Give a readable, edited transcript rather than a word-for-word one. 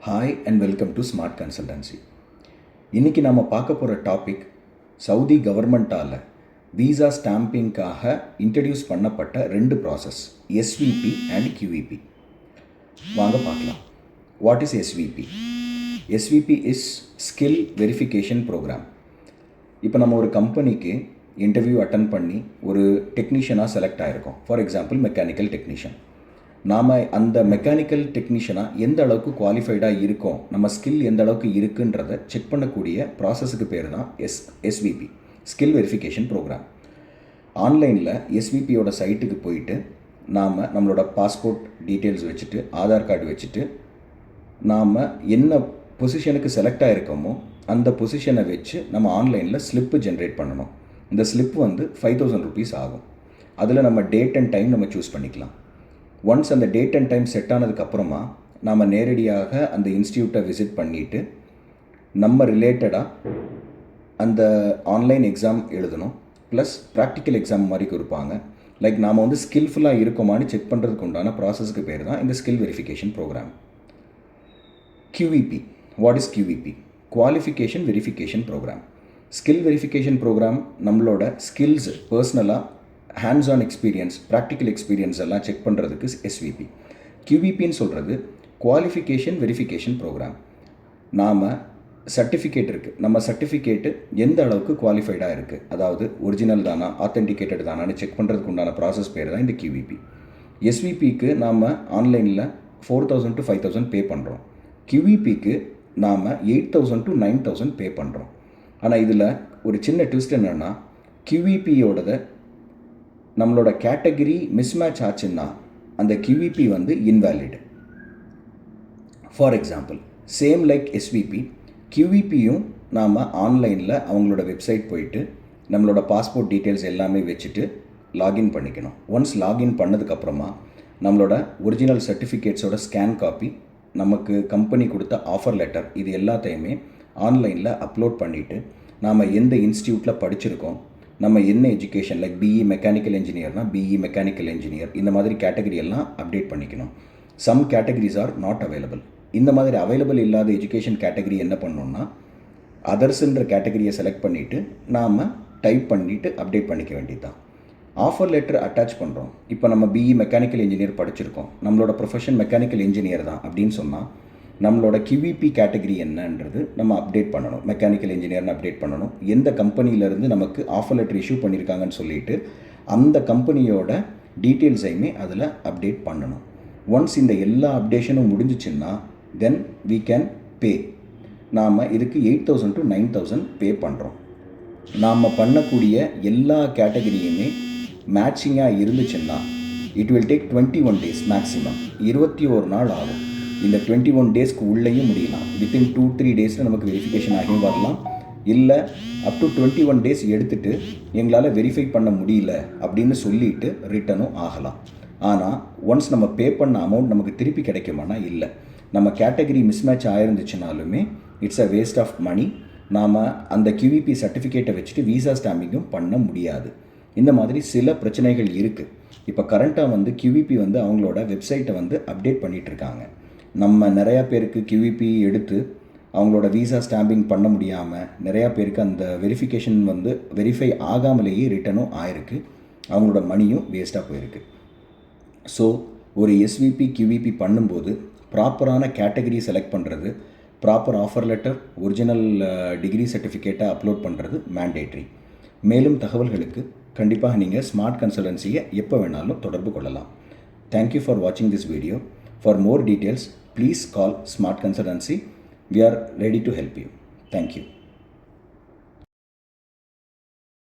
Hi and welcome to Smart Consultancy. இன்றைக்கி நம்ம பார்க்க போகிற டாபிக் சவுதி கவர்மெண்ட்டால் வீசா ஸ்டாம்பிங்காக இன்ட்ரடியூஸ் பண்ணப்பட்ட ரெண்டு ப்ராசஸ், எஸ்விபி அண்ட் கியூவிபி. வாங்க பார்க்கலாம். What is SVP? SVP is skill verification program. இப்போ நம்ம ஒரு கம்பெனிக்கு இன்டர்வியூ அட்டன் பண்ணி ஒரு டெக்னீஷியனாக செலக்ட் ஆகிருக்கோம். For example mechanical technician. நாம் அந்த மெக்கானிக்கல் டெக்னீஷியனாக எந்த அளவுக்கு குவாலிஃபைடாக இருக்கோம், நம்ம ஸ்கில் எந்த அளவுக்கு இருக்குன்றதை செக் பண்ணக்கூடிய ப்ராசஸுக்கு பேர் தான் எஸ்விபி, ஸ்கில் வெரிஃபிகேஷன் ப்ரோக்ராம். ஆன்லைனில் எஸ்விபியோட சைட்டுக்கு போயிட்டு நாம் நம்மளோட பாஸ்போர்ட் டீட்டெயில்ஸ் வச்சுட்டு, ஆதார் கார்டு வச்சுட்டு, நாம் என்ன பொசிஷனுக்கு செலக்ட் ஆகிருக்கோமோ அந்த பொசிஷனை வச்சு நம்ம ஆன்லைனில் ஸ்லிப்பு ஜென்ரேட் பண்ணணும். இந்த ஸ்லிப் வந்து 5000 rupees ஆகும். அதில் நம்ம டேட் அண்ட் டைம் நம்ம சூஸ் பண்ணிக்கலாம். ஒன்ஸ் அந்த டேட் அண்ட் டைம் செட் ஆனதுக்கப்புறமா நாம் நேரடியாக அந்த இன்ஸ்டியூட்டை விசிட் பண்ணிவிட்டு நம்ம ரிலேட்டடாக அந்த ஆன்லைன் எக்ஸாம் எழுதணும். ப்ளஸ் ப்ராக்டிக்கல் எக்ஸாம் மாதிரி கொடுப்பாங்க. லைக் நாம் வந்து ஸ்கில்ஃபுல்லாக இருக்கோமான்னு செக் பண்ணுறதுக்கு உண்டான ப்ராசஸ்க்கு பேர் தான் இந்த skill verification program. QVP. What is QVP? Qualification verification program. Skill verification program நம்மளோட ஸ்கில்ஸ், பர்சனலாக hands on experience, practical experience எல்லாம் செக் பண்ணுறதுக்கு எஸ்விபி. கியூவிபின்னு சொல்கிறது குவாலிஃபிகேஷன் வெரிஃபிகேஷன் ப்ரோக்ராம். நாம் சர்டிஃபிகேட் இருக்குது, நம்ம சர்டிஃபிகேட்டு எந்த அளவுக்கு குவாலிஃபைடாக இருக்குது, அதாவது ஒரிஜினல் தானா, ஆத்தென்டிகேட்டட் தானான்னு செக் பண்ணுறதுக்கு உண்டான ப்ராசஸ் பேர் தான் இந்த கியூவிபி. எஸ்விபிக்கு நாம் ஆன்லைனில் 4000 to 5000 பே பண்ணுறோம். கியூவிபிக்கு நாம் 8000 to 9000 பே பண்ணுறோம். ஆனால் இதில் ஒரு சின்ன ட்விஸ்ட் என்னென்னா, கியூவிபியோடதை நம்மளோட கேட்டகரி மிஸ்மேட்ச் ஆச்சுன்னா அந்த கியூவிபி வந்து invalid. For example, same like SVP, கியூவிபியும் நாம் ஆன்லைனில் அவங்களோட வெப்சைட் போயிட்டு நம்மளோட பாஸ்போர்ட் டீட்டெயில்ஸ் எல்லாமே வச்சுட்டு லாகின் பண்ணிக்கணும். ஒன்ஸ் லாகின் பண்ணதுக்கப்புறமா நம்மளோட ஒரிஜினல் சர்டிஃபிகேட்ஸோட ஸ்கேன் காப்பி, நமக்கு கம்பெனி கொடுத்த ஆஃபர் லெட்டர், இது எல்லாத்தையுமே ஆன்லைனில் அப்லோட் பண்ணிவிட்டு நாம் எந்த இன்ஸ்டியூட்டில் படிச்சிருக்கோம், நம்ம என்ன எஜுகேஷன், லைக் பிஇ மெக்கானிக்கல் இன்ஜினியர்னால் பிஇ மெக்கானிக்கல் இன்ஜினியர், இந்த மாதிரி கேட்டகரி எல்லாம் அப்டேட் பண்ணிக்கணும். Some categories are not available. இந்த மாதிரி அவைலபிள் இல்லாத எஜுகேஷன் கேட்டகரி என்ன பண்ணணும்னா அதர்ஸ்ன்ற கேட்டகரியை செலக்ட் பண்ணிவிட்டு நாம் டைப் பண்ணிவிட்டு அப்டேட் பண்ணிக்க வேண்டியது தான். ஆஃபர் லெட்டர் அட்டாச் பண்ணுறோம். இப்போ நம்ம பிஇ மெக்கானிக்கல் இன்ஜினியர் படிச்சிருக்கோம், நம்மளோட ப்ரொஃபஷன் மெக்கானிக்கல் இன்ஜினியர் தான் அப்படின்னு சொன்னால் நம்மளோட கியூவிபி கேட்டகரி என்னன்றது நம்ம அப்டேட் பண்ணணும். மெக்கானிக்கல் இன்ஜினியர்னு அப்டேட் பண்ணணும். எந்த கம்பெனியிலேருந்து நமக்கு ஆஃபர் லெட்டர் இஷ்யூ பண்ணியிருக்காங்கன்னு சொல்லிட்டு அந்த கம்பெனியோட டீட்டெயில்ஸையுமே அதில் அப்டேட் பண்ணணும். ஒன்ஸ் இந்த எல்லா அப்டேஷனும் முடிஞ்சிச்சுன்னா தென் we கேன் பே. நாம் இதுக்கு 8000 to 9000 பே பண்ணுறோம். நாம் பண்ணக்கூடிய எல்லா கேட்டகரியுமே மேட்சிங்காக இருந்துச்சுன்னா it will take 21 days maximum. 21 நாள் ஆகும். இந்த 21 daysக்கு உள்ளேயும் முடியலாம். வித்தின் 2-3 daysல நமக்கு வெரிஃபிகேஷன் ஆகியும் வரலாம். இல்லை அப் டு 21 days எடுத்துகிட்டு எங்களால் வெரிஃபை பண்ண முடியல அப்படின்னு சொல்லிட்டு ரிட்டனும் ஆகலாம். ஆனால் ஒன்ஸ் நம்ம பே பண்ண அமௌண்ட் நமக்கு திருப்பி கிடைக்குமானா இல்லை. நம்ம கேட்டகரி மிஸ்மேட்ச் ஆயிருந்துச்சுனாலுமே it's a waste of money. நாம் அந்த கியூவிபி சர்டிஃபிகேட்டை வச்சுட்டு வீசா ஸ்டாம்பிங்கும் பண்ண முடியாது. இந்த மாதிரி சில பிரச்சனைகள் இருக்குது. இப்போ கரண்ட்டாக வந்து கியூவிபி வந்து அவங்களோட வெப்சைட்டை வந்து அப்டேட் பண்ணிகிட்ருக்காங்க. நம்ம நிறையா பேருக்கு கியூவிபி எடுத்து அவங்களோட வீசா ஸ்டாம்பிங் பண்ண முடியாமல் நிறையா பேருக்கு அந்த வெரிஃபிகேஷன் வந்து வெரிஃபை ஆகாமலேயே ரிட்டனும் ஆயிருக்கு. அவங்களோட மணியும் வேஸ்ட்டாக போயிருக்கு. ஸோ ஒரு எஸ்விபி கியூவிபி பண்ணும்போது ப்ராப்பரான கேட்டகரி செலக்ட் பண்ணுறது, proper offer letter, original degree சர்டிஃபிகேட்டை அப்லோட் பண்ணுறது மேண்டேட்ரி. மேலும் தகவல்களுக்கு கண்டிப்பாக நீங்கள் ஸ்மார்ட் கன்சல்டன்சியை எப்போ வேணாலும் தொடர்பு கொள்ளலாம். தேங்க்யூ ஃபார் வாட்சிங் this video. For more details, please call Smart Consultancy. We are ready to help you. Thank you.